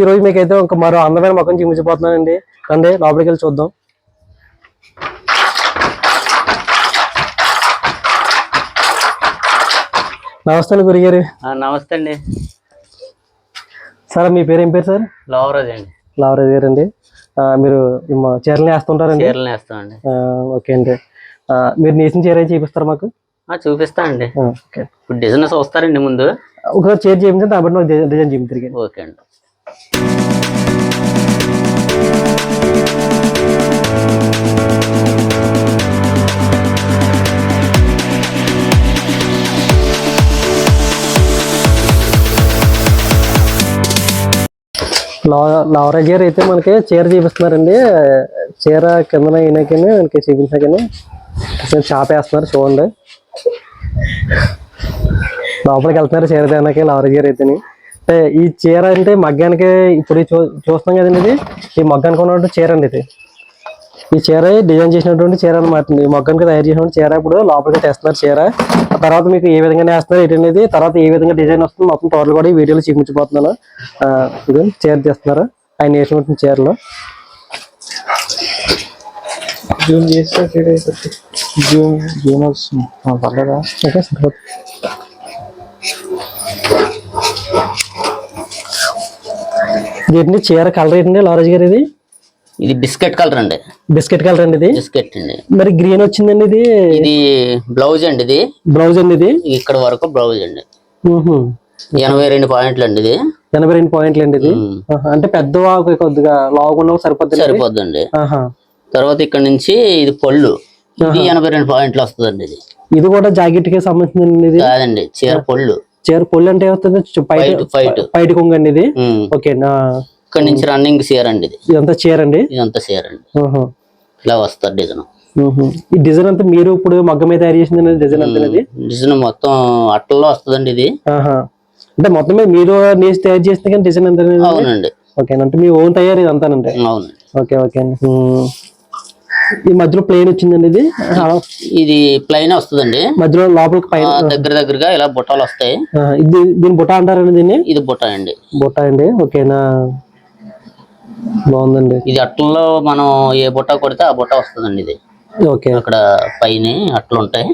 ఈ రోజు మీకైతే ఒక మరో అందమైన మొక్కను చూపించబోతున్నానండి. రండి లోపలికి వెళ్ళి చూద్దాం. నమస్తే అండి గురిగారు. నమస్తే అండి సార్. మీ పేరు ఏం పేరు సార్? లావరాజ్ అండి. లావరాజ్ గారు అండి. మీరు చీరలు వేస్తుంటారండి? చీరలు వేస్తామండి. ఓకే అండి. మీరు నేసిన చీర ఏం చూపిస్తారు మాకు? చూపిస్తా అండి. ఇప్పుడు డిజైన్ చూస్తారండి ముందు. ఒకసారి చీర చూపించండి, కాబట్టి మాకు డిజైన్ చూపించారు. ఓకే అండి. లావరాజ్ గారు అయితే మనకి చీర చూపిస్తున్నారండి. చీర కిందన అయినాకనే మనకి చూపించాకనే చాప వేస్తున్నారు. చూడండి, లోపలికి వెళ్తున్నారు చీర తేనాకి లావరాజ్ గారు అయితే. అంటే ఈ చీర అంటే మగ్గానికి ఇప్పుడు చూస్తున్నాం కదండి. ఇది ఈ మగ్గానికి ఉన్నటువంటి చీర అండి. ఇది ఈ చీర డిజైన్ చేసినటువంటి చీర అనమాట. ఈ మొగ్గానికి తయారు చేసినటువంటి చీర ఇప్పుడు లోపలికి తెస్తున్నారు చీర. ఆ తర్వాత మీకు ఏ విధంగా వేస్తున్నారు ఏంటనేది, తర్వాత ఏ విధంగా డిజైన్ వస్తుంది మొత్తం టోటల్ కూడా ఈ వీడియోలో చూపించబోతున్నాను. ఇది చీర తీస్తున్నారు ఆయన వేసినటువంటి చీరలో. Okay sir. ఏంటి చీర కలర్ ఏంటండి లావరాజ్ గారు? ఇది బిస్కెట్ కలర్ అండి. బిస్కెట్ కలర్ అండి. ఇది బిస్కెట్ అండి. మరి గ్రీన్ వచ్చిందండి. ఇది బ్లౌజ్ అండి. ఇది బ్లౌజ్ అండి. ఇది ఇక్కడ వరకు బ్లౌజ్ అండి. 82 పాయింట్లు అండి. ఇది 82 పాయింట్లు అండి. ఇది అంటే పెద్ద కొద్దిగా లావుకుండా సరిపోద్దండి. తర్వాత ఇక్కడ నుంచి ఇది పళ్ళు. ఇది 82 పాయింట్లు వస్తుందండి. ఇది కూడా జాకెట్ కి సంబంధించింది కాదండి, చీర పళ్ళు. చీర పళ్ళు అంటే వస్తుంది పైట కొంగు అండి. ఇది ఓకే. ఇక్కడ నుంచి రన్నింగ్ చీర అండి. ఇదంతా చీర అండి. ఇదంతా చీర అండి. ఇలా వస్తుంది డిజైన్. ఈ డిజైన్ అంతా మీరు ఇప్పుడు మగ్గ మీద తయారు చేసింది డిజైన్ అంతా? డిజైన్ మొత్తం అట్టల్లో వస్తుందండి. ఇది అంటే మొత్తం మీరు నేసి తయారు చేస్తే కానీ డిజైన్ అంతా? అవునండి. ఓకే. అంటే మీ ఓన్ తయారు ఇదంతానండి? అవునండి. ఓకే ఓకే అండి. ఈ మధ్యలో ప్లెయిన్ వచ్చిందండి. ఇది ప్లెయిన్ వస్తుందండి. మధ్యలో లోపలికి పైన దగ్గరగా ఇలా బుట్టాలు వస్తాయి. దీని బుట్ట అంటారండి దీన్ని? ఇది బుట్ట అండి. బుట్ట అండి. ఓకేనా, బాగుందండి. ఇది అట్లలో మనం ఏ బుట్ట కొడితే ఆ బుట్ట వస్తుందండి. ఇది ఓకే. అక్కడ పైన అట్లు ఉంటాయి.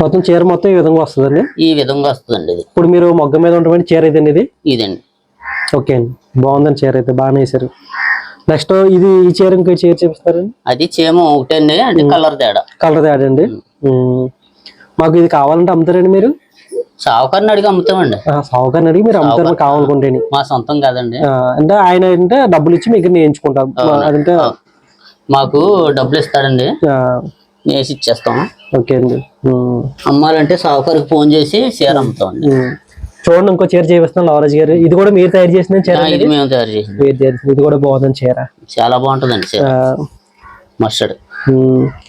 మొత్తం చీర మొత్తం ఈ విధంగా వస్తుందండి. ఈ విధంగా వస్తుందండి. ఇది ఇప్పుడు మీరు మొగ్గ మీద ఉన్నటువంటి చీర ఇదండి? ఇది ఇదండి. ఓకే అండి, బాగుందండి చీర అయితే, బాగానే వేసారు. నెక్స్ట్ ఇది ఈ చీర ఇంకో చీర చూపిస్తారండి? అది చేమ ఒకటే అండి. అంటే కలర్ తేడా. కలర్ తేడా అండి. మాకు ఇది కావాలంటే అమ్ముతారండి మీరు? సావుకారిని అడిగి అమ్ముతామండి. సావుకారిని అడిగి మీరు అమ్ముతారు కావాలనుకుంటే? మా సొంతం కాదండి. అంటే ఆయన అంటే డబ్బులు ఇచ్చి మీకు నేర్చుకుంటాం. అదంటే మాకు డబ్బులు ఇస్తాడండి, వేసి ఇచ్చేస్తాం. ఓకే అండి. అమ్మాలంటే సావుకారికి ఫోన్ చేసి చీర అమ్ముతాం. చూడండి, ఇంకో చీర చేపిస్తాం లావరాజ్ గారు. ఇది కూడా మీరు తయారు చేసిన చీర? ఇది మేము తయారు చేసింది. ఇది కూడా బాగుందండి చీర, చాలా బాగుంటుందండి చీర. మస్టర్డ్.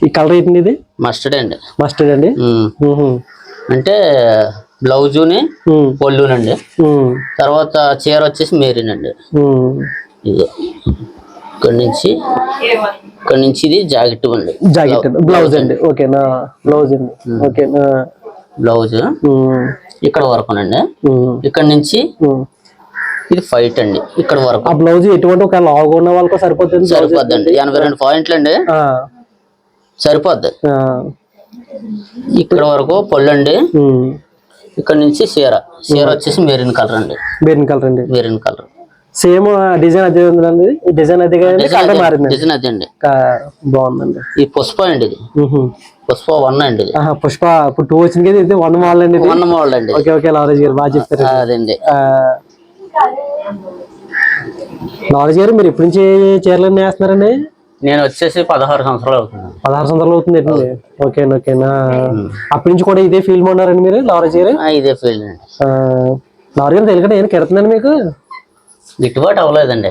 ఈ కలర్ ఏంటండి? ఇది మస్టర్డ్ అండి. మస్టర్డ్ అండి. అంటే బ్లౌజుని పళ్ళునండి. తర్వాత చీర వచ్చేసి మెరీన్ అండి. ఇది ఇక్కడ నుంచి ఇది జాకెట్ అండి. జాకెట్ బ్లౌజ్ అండి. ఓకేనా, బ్లౌజ్ అండి. ఓకేనా, బ్లౌజ్ ఇక్కడ వరకునండి. ఇక్కడ నుంచి ఇది ఫైట్ అండి. ఇక్కడ వరకు. ఆ బ్లౌజ్ ఎటువంటి ఒక లావుగా ఉన్న వాళ్ళకి సరిపోతుంది? సరిపోద్దండి. 82 పాయింట్లు అండి, సరిపోద్ది. ఇక్కడ వరకు పళ్ళు అండి. ఇక్కడ నుంచి చీర వచ్చేసి మెరీన్ కలర్ అండి. మెరీన్ కలర్ అండి. Marine colour. సేమ్ డిజైన్ అదే ఉందండి. డిజైన్ అదే కలర్ మారింది. డిజైన్ అదే అండి. బాగుందండి. ఈ పుష్ప అండి. ఇది పుష్ప 1 అండి. ఇది పుష్ప ఇప్పుడు 2 వచ్చింది కదా, ఇది 1 మోడల్ అండి. 1 మోడల్ అండి. ఓకే ఓకే, లావరాజ్ గారు బాగా చెప్తారు. అదండి. లావరాజ్ గారు మీరు ఎప్పటి నుంచి చీరలన్నీ వేస్తున్నారండి? నేను వచ్చేసి 16 సంవత్సరాలు అవుతుంది. 16 సంవత్సరాలు అవుతుంది. ఓకే ఓకేనా, అప్పటి నుంచి కూడా ఇదే ఫీల్డ్ ఉన్నారండి మీరు లావరాజ్ గారు? ఇదే ఫీల్డ్ అండి. లావరాజ్ గారు తెలియక నేను కెడుతున్నాను మీకు? గిట్టుబాటు అవ్వలేదండి.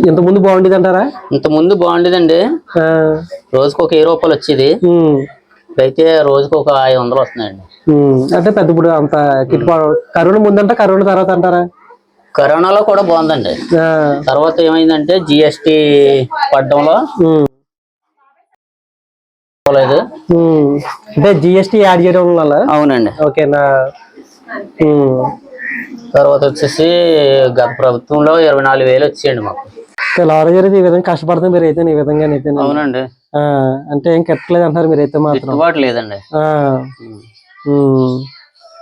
ఇంత ముందు బాగుండేది అంటారా? ఇంత ముందు బాగుండేదండి. రోజుకు ఒక 1000 రూపాయలు వచ్చేది. అయితే రోజుకు ఒక 500 వస్తున్నాయండి. అంటే పెద్ద ఇప్పుడు అంత గిట్టుబాటు. కరోనా ముందంట, కరోనా తర్వాత అంటారా? కరోనాలో కూడా బాగుందండి. తర్వాత ఏమైందంటే జిఎస్టి పడ్డంలో అంటే జిఎస్టి యాడ్ చేయడం వల్ల. అవునండి. ఓకేనా, తర్వాత వచ్చేసి గత ప్రభుత్వంలో 24,000 వచ్చేయండి మాకు. లావరాజు గారు అయితే ఈ విధంగా కష్టపడుతుంది మీరు అయితే ఈ విధంగా అయితే. అవునండి. అంటే ఏం కట్టలేదు అంటారు మీరు అయితే మాత్రం. గిట్టుబాటు లేదండి.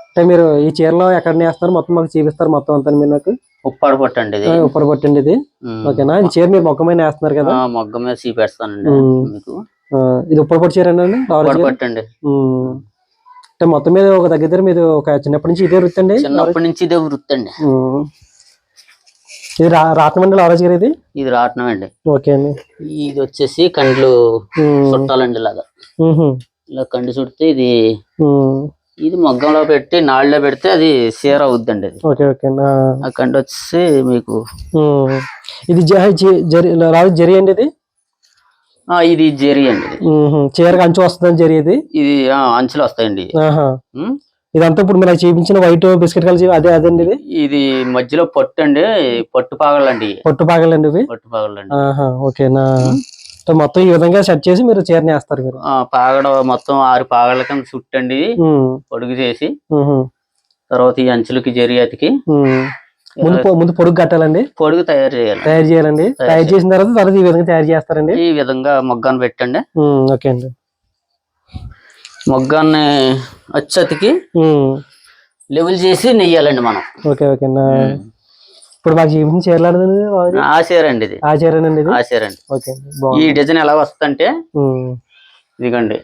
అంటే మీరు ఈ చీరలో ఎక్కడ నేస్తారు మొత్తం మాకు చూపిస్తారు మొత్తం అంతా మీరు నాకు. ఉప్పాడు పట్టండి ఇది. ఉప్పాడు పట్టండి ఇది. ఓకేనా, ఈ చీర మీరు మొగ్గ మీద వేస్తున్నారు కదా. మొగ్గ మీద చూపెడతానండి మీకు. ఇది ఉప్పాడు పట్టు చీర అండి. పట్టండి. అంటే మొత్తం మీద ఒక దగ్గర మీరు ఒక చిన్నప్పటి నుంచి ఇదే వృత్తి అండి. చిన్నప్పటి నుంచి ఇదే వృత్తి అండి. ఇది రాట్నం అండి లావరాజు గారు. ఇది రాట్నం అండి. ఓకే అండి. ఇది వచ్చేసి కండ్లు చుట్టాలండి ఇలాగా. ఇలా కండి చుడితే ఇది మొగ్గంలో పెట్టి నాళ్ళలో పెడితే అది చీర అవుద్దండి. అది ఓకే ఓకే. ఆ కండి వచ్చేసి మీకు ఇది రాజు జరి అండి. ఇది జరి అండి. చీరకు అంచు వస్తుంది జరి. ఇది అంచులు వస్తాయండి. ఇదంతా ఇప్పుడు మీరు చూపించిన వైట్ బిస్కెట్ కలిసి అదండి. ఇది మధ్యలో పట్టు అండి. పట్టు పాగలండి. పట్టు పాగలండి ఇవి. పట్టు పాగలండి. ఓకేనా. మొత్తం ఈ విధంగా సెట్ చేసి మీరు చీరని వేస్తారు మీరు. పాగడ మొత్తం 6 పాగల కింద చుట్టండి పొడుగు చేసి, తర్వాత ఈ అంచులకి జరి అతికి ముందు పొడుగు కట్టాలండి. పొడుగు తయారు చేయాలండి. తయారు చేసిన తర్వాత ఈ విధంగా తయారు చేస్తారండి. ఈ విధంగా మొగ్గాన్ని పెట్టండి. ఓకే అండి. మొగ్గాన్ని అచ్చతికి లెవెల్ చేసి నెయ్యాలండి మనం. Okay okay. ఇప్పుడు మాకు చూపించిన చీరలాడండి. ఆ చీర అండి ఇది. ఆ చీరనండి. ఆ చీర అండి. ఓకే. ఈ డిజైన్ ఎలా వస్తుందంటే ఇదిగండి,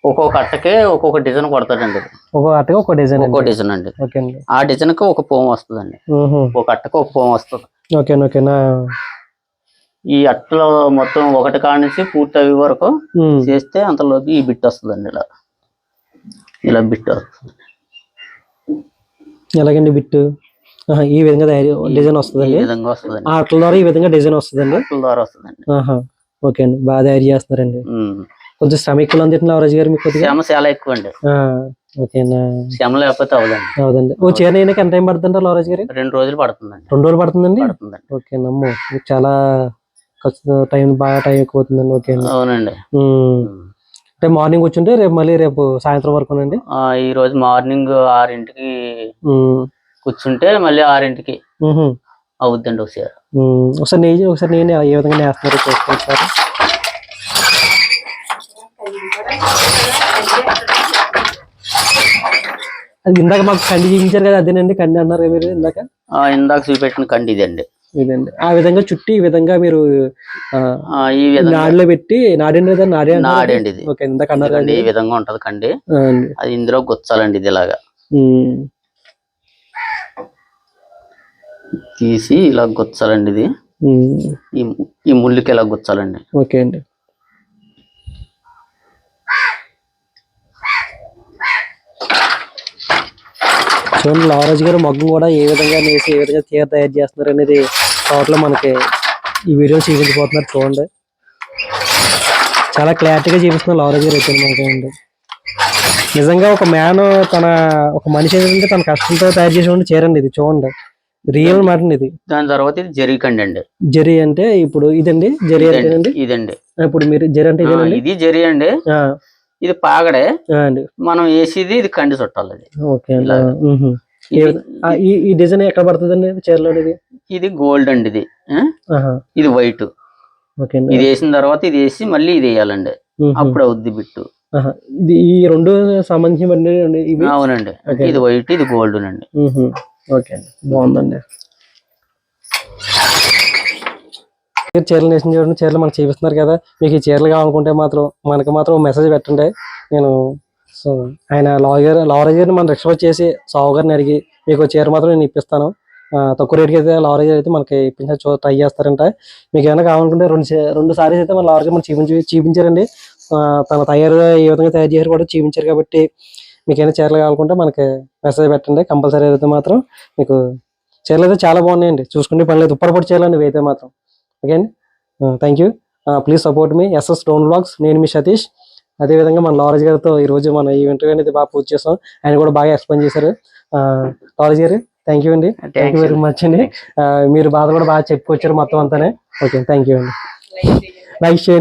ఒక్కొక్క అట్టకే ఒక్కొక్క డిజైన్ కొడతాడండి. ఒక్కొక్క అట్టకి ఒక్కొక్క డిజైన్. ఒక్కో డిజైన్ అండి. ఓకే అండి. ఆ డిజైన్ కి ఒక పోము వస్తుందండి. ఒక అట్టకి ఒక పోము వస్తుంది. ఓకే ఓకేనా. ఈ అట్టలో మొత్తం ఒకటి కాడ నుంచి పూర్తి అయ్యే వరకు చేస్తే అంతలోకి ఈ బిట్ వస్తుందండి. ఇలా బిట్ వస్తుంది. ఎలాగండి బిట్టు? ఈ విధంగా డిజైన్ వస్తుందండి. ఈ విధంగా వస్తుందండి. అట్ల ద్వారా ఈ విధంగా డిజైన్ వస్తుందండి. అట్ల ద్వారా వస్తుందండి. ఓకే అండి. బాగా తయారు చేస్తున్నారండి. కొంచెం శ్రమ ఎక్కువ అందించిన లావరాజు గారు మీకు. శ్రమ చాలా ఎక్కువ అండి. ఓకేనా. శ్రమ లేకపోతే అవుదండి. ఓ చీర అయినాక ఎంత టైం పడుతుంది లావరాజు గారు? 2 రోజులు పడుతుందండి. 2 రోజులు పడుతుందండి. ఓకే అమ్మో, చాలా టైం బాగా టైం ఎక్కువ అవుతుందండి. ఓకే అండి. అవునండి. అంటే మార్నింగ్ వచ్చుంటే రేపు సాయంత్రం వరకు అండి. ఈ రోజు మార్నింగ్ 6ంటికి కూర్చుంటే మళ్ళీ 6ంటికి అవుద్దండి ఒకసారి. ఒకసారి నేను ఏ విధంగా నేస్తున్నారు చూసుకోండి సార్. అది ఇందాక మాకు కండి చూపించారు కదా, అదేనండి కండి అన్నారు మీరు ఇందాక. ఇందాక చూపెట్టిన కండి ఇదండి. ఆ విధంగా చుట్టి ఈ విధంగా మీరు నాడిలో పెట్టి నాడండి ఇది. ఓకే, ఇందాక అన్నారు ఈ విధంగా ఉంటది కండి. అది ఇందులో గుచ్చాలండి. ఇది ఇలాగా తీసి ఇలా గుచ్చాలండి. ఇది ఈ ముళ్ళుకి ఇలా గుచ్చాలండి. ఓకే అండి. చూడండి లావరాజు గారు మొగ్గం కూడా ఏ విధంగా నేసి ఏ విధంగా చీర తయారు చేస్తున్నారు అనేది టోటల్ మనకి ఈ వీడియో చూపించబోతున్నారు. చూడండి, చాలా క్లారిటీగా చూపిస్తున్నారు లావరాజు గారు అయితే మనకి. నిజంగా ఒక మనిషి ఏంటంటే తన కష్టంతో తయారు చేసిన చీరండి ఇది. చూడండి, రియల్ మాట ఇది. దాని తర్వాత ఇది జరీ కండి అండి. జరీ అంటే ఇప్పుడు ఇదండి. జరీ అంటే ఇదండి. ఇప్పుడు మీరు జరీ అంటే ఇది జరీ అండి. ఇది పాగడే అండి. మనం వేసేది ఇది కండి చుట్టాలి. ఓకే. ఈ డిజైన్ ఎక్కడ పడుతుందండి చీరలో? ఇది గోల్డ్ అండి. ఇది వైట్. ఇది వేసిన తర్వాత ఇది వేసి మళ్ళీ ఇది వేయాలండి. అప్పుడు అవుద్ది బిట్టు. ఇది ఈ రెండు సంబంధించి. అవునండి. ఇది వైట్, ఇది గోల్డ్ అండి. ఓకే, బాగుందండి. చీరలు నేసిన చూడండి, చీరలు మనకు చూపిస్తున్నారు కదా. మీకు ఈ చీరలు కావాలనుకుంటే మాత్రం మనకి మాత్రం మెసేజ్ పెట్టండి. నేను ఆయన లావరాజు గారిని మనం రిక్వెస్ట్ చేసి సావు గారిని అడిగి మీకు చీర మాత్రం నేను ఇప్పిస్తాను. తక్కువ రేటుకి అయితే లావరాజు గారు అయితే మనకి ఇప్పించ ట్రై చేస్తారంట. మీకు ఏమైనా కావాలనుకుంటే రెండు సారీస్ అయితే మన లావరాజు గారు మనం చూపించారండి. తన ఏ విధంగా తయారు చేశారు కూడా చూపించారు. కాబట్టి మీకు ఏమైనా చీరలు కావాలనుకుంటే మనకి మెసేజ్ పెట్టండి. కంపల్సరీ అయితే మాత్రం మీకు చీరలు అయితే చాలా బాగున్నాయండి. చూసుకుంటే పని లేదు. ఉప్పరపొడి చేయాలండి ఇవి అయితే మాత్రం. ఓకే అండి. Thank you. ప్లీజ్ సపోర్ట్ మీ ఎస్ఎస్ స్టోన్ బ్లాగ్స్. నేను మీ సతీష్. అదేవిధంగా మన లావరాజు గారితో ఈరోజు మన ఈ ఇంటర్వ్యూ అనేది బాగా పూర్తి చేస్తాం. ఆయన కూడా బాగా ఎక్స్ప్లెయిన్ చేశారు. లావరాజు గారు థ్యాంక్ యూ అండి. థ్యాంక్ యూ వెరీ మచ్ అండి. మీరు బాధ కూడా బాగా చెప్పుకొచ్చారు మొత్తం అంతానే. ఓకే, థ్యాంక్ యూ అండి. లైక్ చేయండి.